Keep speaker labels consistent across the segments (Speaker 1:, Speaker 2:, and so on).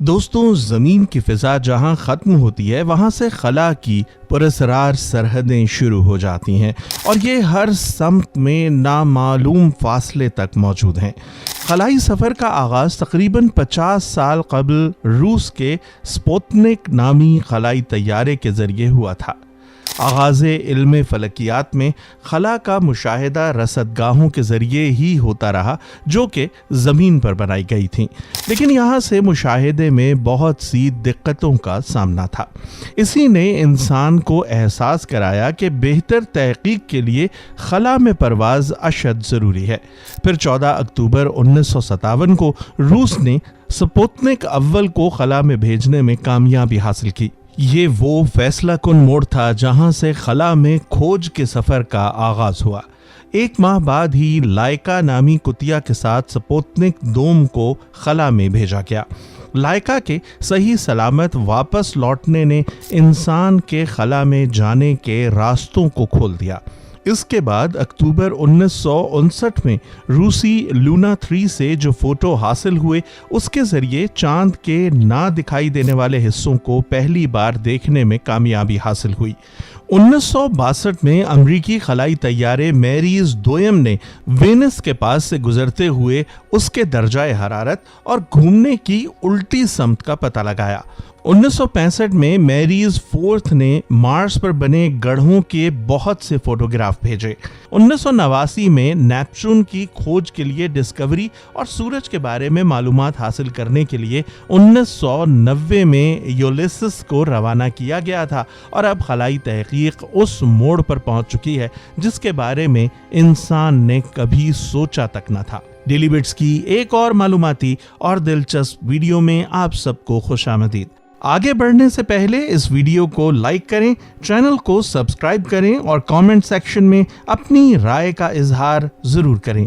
Speaker 1: دوستوں، زمین کی فضا جہاں ختم ہوتی ہے وہاں سے خلا کی پراسرار سرحدیں شروع ہو جاتی ہیں اور یہ ہر سمت میں نامعلوم فاصلے تک موجود ہیں۔ خلائی سفر کا آغاز تقریباً 50 سال قبل روس کے سپوتنک نامی خلائی طیارے کے ذریعے ہوا تھا۔ آغاز علم فلکیات میں خلا کا مشاہدہ رصدگاہوں کے ذریعے ہی ہوتا رہا جو کہ زمین پر بنائی گئی تھیں، لیکن یہاں سے مشاہدے میں بہت سی دقتوں کا سامنا تھا۔ اسی نے انسان کو احساس کرایا کہ بہتر تحقیق کے لیے خلا میں پرواز اشد ضروری ہے۔ پھر 14 اکتوبر 1957 کو روس نے سپوتنک اول کو خلا میں بھیجنے میں کامیابی حاصل کی۔ یہ وہ فیصلہ کن موڑ تھا جہاں سے خلا میں کھوج کے سفر کا آغاز ہوا۔ 1 ماہ بعد ہی لائکا نامی کتیا کے ساتھ سپوتنک دوم کو خلا میں بھیجا گیا۔ لائکا کے صحیح سلامت واپس لوٹنے نے انسان کے خلا میں جانے کے راستوں کو کھول دیا۔ اس کے بعد اکتوبر 1959 میں روسی لونا 3 سے جو فوٹو حاصل ہوئے اس کے ذریعے چاند کے نہ دکھائی دینے والے حصوں کو پہلی بار دیکھنے میں کامیابی حاصل ہوئی۔ 1962 میں امریکی خلائی طیارے میریز دوئم نے وینس کے پاس سے گزرتے ہوئے اس کے درجہ حرارت اور گھومنے کی الٹی سمت کا پتہ لگایا۔ 1965 میں میریز فورتھ نے مارس پر بنے گڑھوں کے بہت سے فوٹوگراف بھیجے۔ 1989 میں نیپچون کی کھوج کے لیے ڈسکوری اور سورج کے بارے میں معلومات حاصل کرنے کے لیے 1990 میں یولیسس کو روانہ کیا گیا تھا، اور اب خلائی تحقیق اس موڑ پر پہنچ چکی ہے جس کے بارے میں انسان نے کبھی سوچا تک نہ تھا۔ ڈیلی بٹس کی ایک اور معلوماتی اور دلچسپ ویڈیو میں آپ سب کو خوش آمدید۔ آگے بڑھنے سے پہلے اس ویڈیو کو لائک کریں، چینل کو سبسکرائب کریں اور کامنٹ سیکشن میں اپنی رائے کا اظہار ضرور کریں۔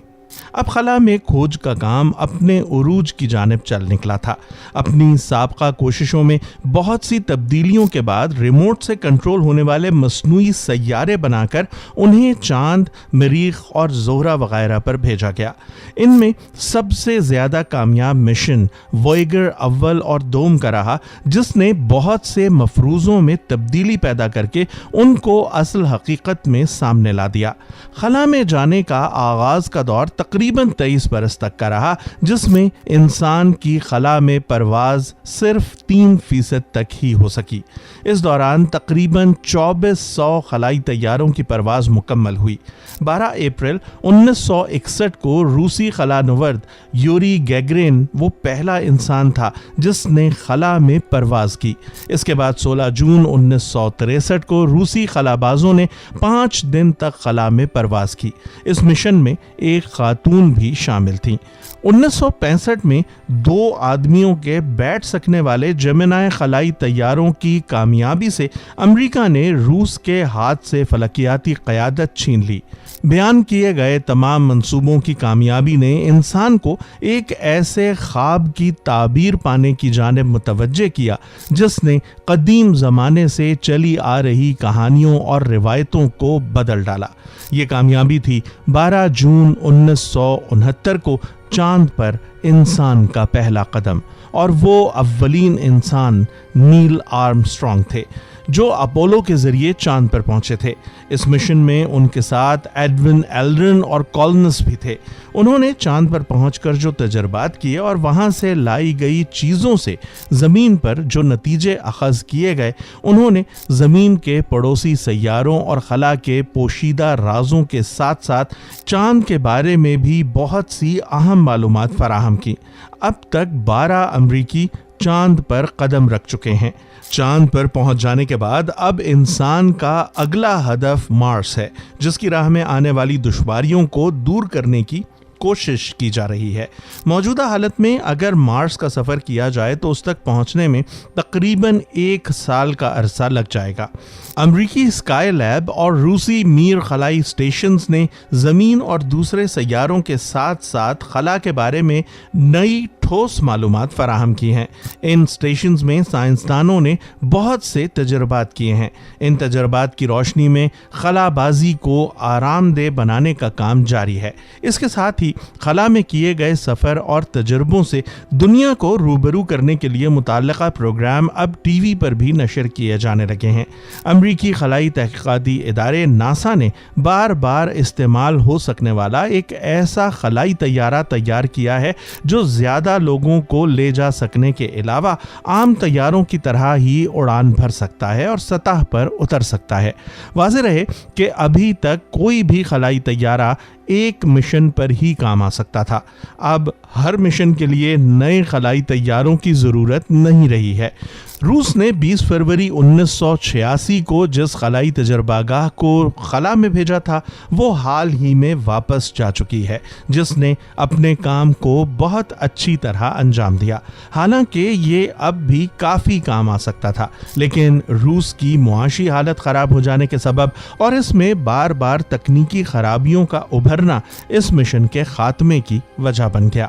Speaker 1: اب خلا میں کھوج کا کام اپنے عروج کی جانب چل نکلا تھا۔ اپنی سابقہ کوششوں میں بہت سی تبدیلیوں کے بعد ریموٹ سے کنٹرول ہونے والے مصنوعی سیارے بنا کر انہیں چاند، مریخ اور زہرہ وغیرہ پر بھیجا گیا۔ ان میں سب سے زیادہ کامیاب مشن وویگر اول اور دوم کا رہا، جس نے بہت سے مفروضوں میں تبدیلی پیدا کر کے ان کو اصل حقیقت میں سامنے لا دیا۔ خلا میں جانے کا آغاز کا دور تقریباً 23 برس تک کا رہا، جس میں انسان کی خلا میں پرواز صرف 3% تک ہی ہو سکی۔ اس دوران تقریباً 2400 خلائی طیاروں کی پرواز مکمل ہوئی۔ 12 اپریل 1961 کو روسی خلا نورد یوری گیگرین وہ پہلا انسان تھا جس نے خلا میں پرواز کی۔ اس کے بعد 16 جون 1963 کو روسی خلا بازوں نے 5 دن تک خلا میں پرواز کی۔ اس مشن میں ایک خاتون بھی شامل تھیں۔ 1965 میں 2 آدمیوں کے بیٹھ سکنے والے جیمنائی خلائی طیاروں کی کامیابی سے امریکہ نے روس کے ہاتھ سے فلکیاتی قیادت چھین لی۔ بیان کیے گئے تمام منصوبوں کی کامیابی نے انسان کو ایک ایسے خواب کی تعبیر پانے کی جانب متوجہ کیا جس نے قدیم زمانے سے چلی آ رہی کہانیوں اور روایتوں کو بدل ڈالا۔ یہ کامیابی تھی 12 جون 1969 کو چاند پر انسان کا پہلا قدم، اور وہ اولین انسان نیل آرمسٹرانگ تھے جو اپولو کے ذریعے چاند پر پہنچے تھے۔ اس مشن میں ان کے ساتھ ایڈون ایلڈرن اور کولنس بھی تھے۔ انہوں نے چاند پر پہنچ کر جو تجربات کیے اور وہاں سے لائی گئی چیزوں سے زمین پر جو نتیجے اخذ کیے گئے، انہوں نے زمین کے پڑوسی سیاروں اور خلا کے پوشیدہ رازوں کے ساتھ ساتھ چاند کے بارے میں بھی بہت سی اہم معلومات فراہم کی۔ اب تک 12 امریکی چاند پر قدم رکھ چکے ہیں۔ چاند پر پہنچ جانے کے بعد اب انسان کا اگلا ہدف مارس ہے، جس کی راہ میں آنے والی دشواریوں کو دور کرنے کی کوشش کی جا رہی ہے۔ موجودہ حالت میں اگر مارس کا سفر کیا جائے تو اس تک پہنچنے میں تقریباً 1 سال کا عرصہ لگ جائے گا۔ امریکی اسکائی لیب اور روسی میر خلائی اسٹیشنز نے زمین اور دوسرے سیاروں کے ساتھ ساتھ خلا کے بارے میں نئی ٹھوس معلومات فراہم کی ہیں۔ ان स्टेशंस में साइंसदानों ने बहुत से तजर्बात किए हैं। इन तजर्बात की रोशनी में खलाबाजी को आरामदेह बनाने का काम जारी है। इसके साथ ही खला में किए गए सफ़र और तजर्बों से दुनिया को रूबरू करने के लिए मुताल्लिका प्रोग्राम अब टीवी पर भी नशर किए जाने लगे हैं। अमरीकी खलाई तहकीकाती इदारे नासा ने बार बार इस्तेमाल हो सकने वाला एक ऐसा खलाई तैयारा तैयार किया है जो ज़्यादा लोगों को ले जा सकने के अलावा आम तैयारों की तरह ही उड़ान भर सकता है और सतह पर उतर सकता है। वाज़ेह रहे कि अभी तक कोई भी खलाई तैयारा एक मिशन पर ही काम आ सकता था। अब हर मिशन के लिए नए खलाई तैयारों की ज़रूरत नहीं रही है। रूस ने 20 फरवरी 1986 को जिस खलाई तजर्बागाह को खला में भेजा था वो हाल ही में वापस जा चुकी है, जिसने अपने काम को बहुत अच्छी तरह अंजाम दिया। हालांकि ये अब भी काफ़ी काम आ सकता था, लेकिन रूस की मुआशी हालत ख़राब हो जाने के सबब और इसमें बार बार तकनीकी खराबियों का उभरना इस मिशन के खात्मे की वजह बन गया।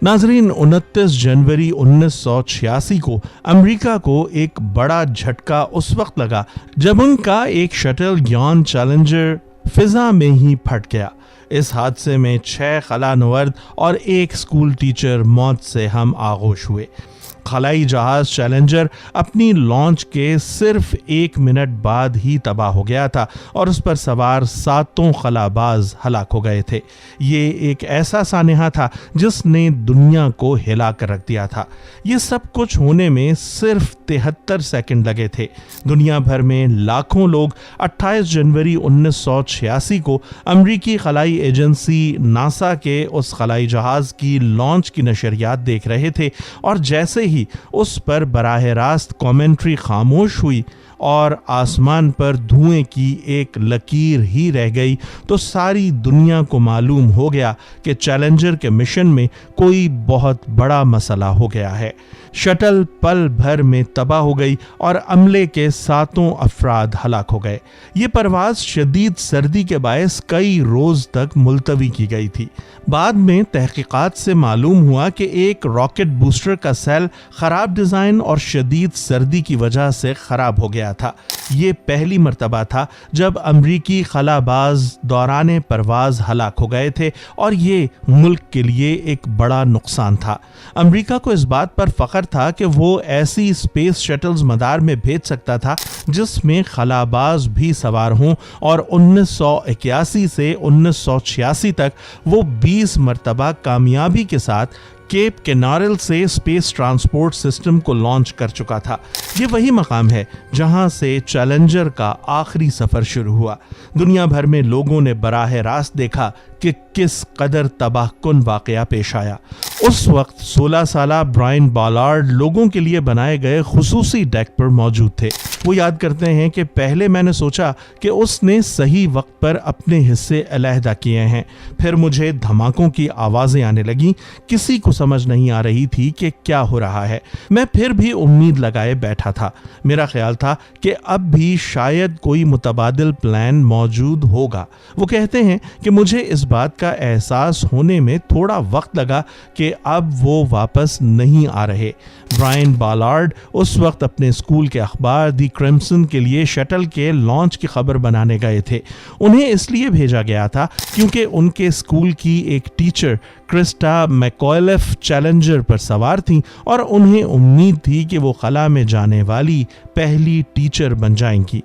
Speaker 1: नाजरीन, 29 जनवरी 1986 को अमेरिका को एक बड़ा झटका उस वक्त लगा जब उनका एक शटल यान चैलेंजर फिजा में ही फट गया। इस हादसे में 6 खलानुवर्द और 1 स्कूल टीचर मौत से हम आगोश हुए। खलाई जहाज चैलेंजर अपनी लॉन्च के सिर्फ 1 मिनट बाद ही तबाह हो गया था और उस पर सवार 7 खलाबाज हलाक हो गए थे। ये एक ऐसा सानेहा था जिसने दुनिया को हिला कर रख दिया था। ये सब कुछ होने में सिर्फ 73 सेकंड लगे थे। दुनिया भर में लाखों लोग 28 जनवरी 1986 को अमरीकी खलाई एजेंसी नासा के उस खलाई जहाज की लॉन्च की नशरियात देख रहे थे और जैसे ही उस पर बराह रास्त कमेंट्री खामोश हुई और आसमान पर धुएं की एक लकीर ही रह गई तो सारी दुनिया को मालूम हो गया कि चैलेंजर के मिशन में कोई बहुत बड़ा मसला हो गया है। शटल पल भर में तबाह हो गई और अमले के 7 अफराद हलाक हो गए। ये परवाज शदीद सर्दी के बायस कई रोज तक मुलतवी की गई थी। बाद में तहकीकात से मालूम हुआ कि एक रॉकेट बूस्टर का सेल खराब डिज़ाइन और शदीद सर्दी की वजह से खराब हो गया था। ये पहली मर्तबा था जब अमरीकी खलाबाज दौरान परवाज हलाक हो गए थे और ये मुल्क के लिए एक बड़ा नुकसान था। अमरीका को इस बात पर फख्र था कि वो ऐसी स्पेस शटल्स मदार में भेज सकता था जिसमें खलाबाज भी सवार हों और 1981 से 1986 तक वो 20 मरतबा कामयाबी के साथ केप कैनारेल से स्पेस ट्रांसपोर्ट सिस्टम को लॉन्च कर चुका था। ये वही मकाम है जहां से चैलेंजर का आखिरी सफर शुरू हुआ। दुनिया भर में लोगों ने बराह रास्त देखा कि किस कदर तबाहकुन वाकया पेश आया। उस वक्त 16 साला ब्रायन बालार्ड लोगों के लिए बनाए गए खुसूसी डेक पर मौजूद थे। वो याद करते हैं कि पहले मैंने सोचा कि उसने सही वक्त पर अपने हिस्से अलहदा किए हैं, फिर मुझे धमाकों की आवाज़ें आने लगीं। किसी को समझ नहीं आ रही थी कि क्या हो रहा है। मैं फिर भी उम्मीद लगाए बैठा था। मेरा ख्याल था कि अब भी शायद कोई मुतबादिल प्लान मौजूद होगा। वो कहते हैं कि मुझे इस बात का एहसास होने में थोड़ा वक्त लगा कि अब वो वापस नहीं आ रहे। ब्रायन बालार्ड उस वक्त अपने स्कूल के अखबार दी क्रिम्सन के लिए शटल के लॉन्च की खबर बनाने गए थे। उन्हें इसलिए भेजा गया था क्योंकि उनके स्कूल की एक टीचर क्रिस्टा मैकॉयलेफ चैलेंजर पर सवार थीं और उन्हें उम्मीद थी कि वो खला में जाने वाली पहली टीचर बन जाएंगी।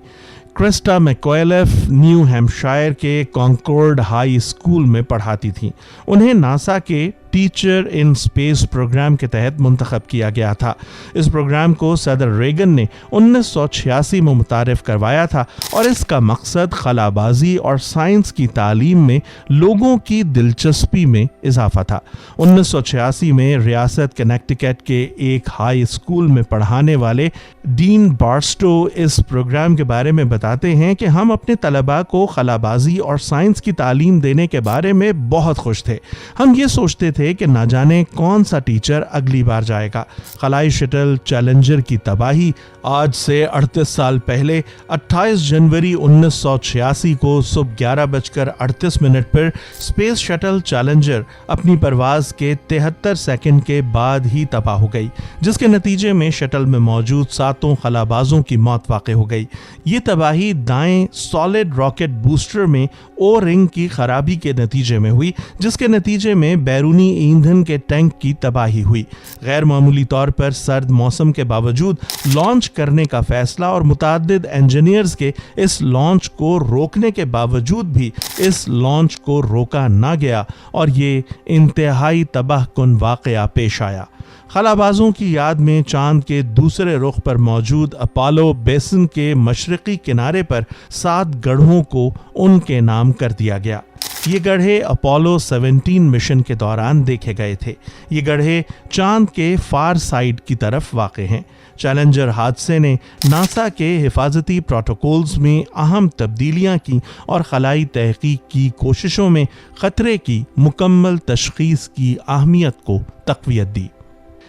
Speaker 1: क्रिस्टा मैकॉयलेफ न्यू हैम्पशायर के कॉन्कॉर्ड हाई स्कूल में पढ़ाती थीं। उन्हें नासा के टीचर इन स्पेस प्रोग्राम के तहत मुंतखब किया गया था। इस प्रोग्राम को सदर रेगन ने 1986 में मुतारिफ करवाया था और इसका मकसद खलाबाजी और साइंस की तालीम में लोगों की दिलचस्पी में इजाफा था। 1986 में रियासत कनेक्टिकट के एक हाई स्कूल में पढ़ाने वाले डीन बार्स्टो इस प्रोग्राम के बारे में बताते हैं कि हम अपने तलबा को खलाबाजी और साइंस की तालीम देने के बारे में बहुत खुश थे। हम ये सोचते थे थे कि ना जाने कौन सा टीचर अगली बार जाएगा। खलाई शटल चैलेंजर की तबाही आज से 38 साल पहले 28 जनवरी 1986 को सुबह 11:38 पर स्पेस शटल चैलेंजर अपनी परवाज के 73 सेकंड के बाद ही तबाह हो गई, जिसके नतीजे में शटल में मौजूद 7 खलाबाजों की मौत वाक़ हो गई। ये तबाही दाएं सॉलिड रॉकेट बूस्टर में ओ रिंग की खराबी के नतीजे में हुई, जिसके नतीजे में बैरूनी ईंधन के टैंक की तबाही हुई। गैर मामूली तौर पर सर्द मौसम के बावजूद लॉन्च करने का फैसला और मुताद्दिद इंजीनियर्स के इस लॉन्च को रोकने के बावजूद भी इस लॉन्च को रोका ना गया और ये इंतहाई तबाहकुन वाक़या पेश आया। खलाबाजों की याद में चांद के दूसरे रुख पर मौजूद अपोलो बेसिन के मशरकी किनारे पर 7 गड्ढों को उनके नाम कर दिया गया। ये गड्ढे अपोलो 17 मिशन के दौरान देखे गए थे। ये गड्ढे चांद के फार साइड की तरफ वाक़ हैं। चैलेंजर हादसे ने नासा के हिफाजती प्रोटोकॉल्स में अहम तब्दीलियां की और खलाई तहकीक की कोशिशों में खतरे की मुकम्मल तशख़ीस की अहमियत को तक़वियत दी।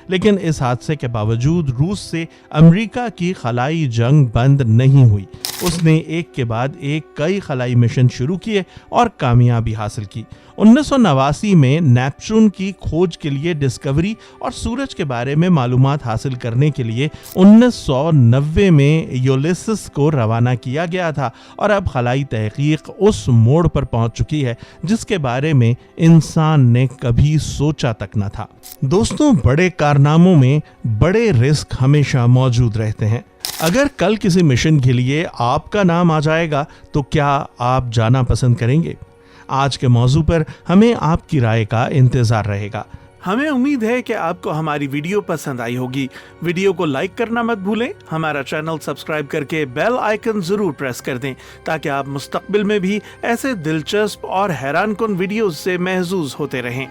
Speaker 1: लेकिन इस हादसे के बावजूद रूस से अमेरिका की खलाई जंग बंद नहीं हुई। उसने एक के बाद एक कई खलाई मिशन शुरू किए और कामयाबी हासिल की। 1989 में नेपच्यून की खोज के लिए डिस्कवरी और सूरज के बारे में मालूमात हासिल करने के लिए 1990 में यूलिसिस को रवाना किया गया था और अब खलाई तहकीक उस मोड़ पर पहुंच चुकी है जिसके बारे में इंसान ने कभी सोचा तक न था। दोस्तों, बड़े कारनामों में बड़े रिस्क हमेशा मौजूद रहते हैं। अगर कल किसी मिशन के लिए आपका नाम आ जाएगा तो क्या आप जाना पसंद करेंगे? आज के मौजू पर हमें आपकी राय का इंतजार रहेगा। हमें उम्मीद है कि आपको हमारी वीडियो पसंद आई होगी। वीडियो को लाइक करना मत भूलें। हमारा चैनल सब्सक्राइब करके बेल आइकन जरूर प्रेस कर दें ताकि आप मुस्तकबिल में भी ऐसे दिलचस्प और हैरानकुन वीडियोस से महजूज होते रहें।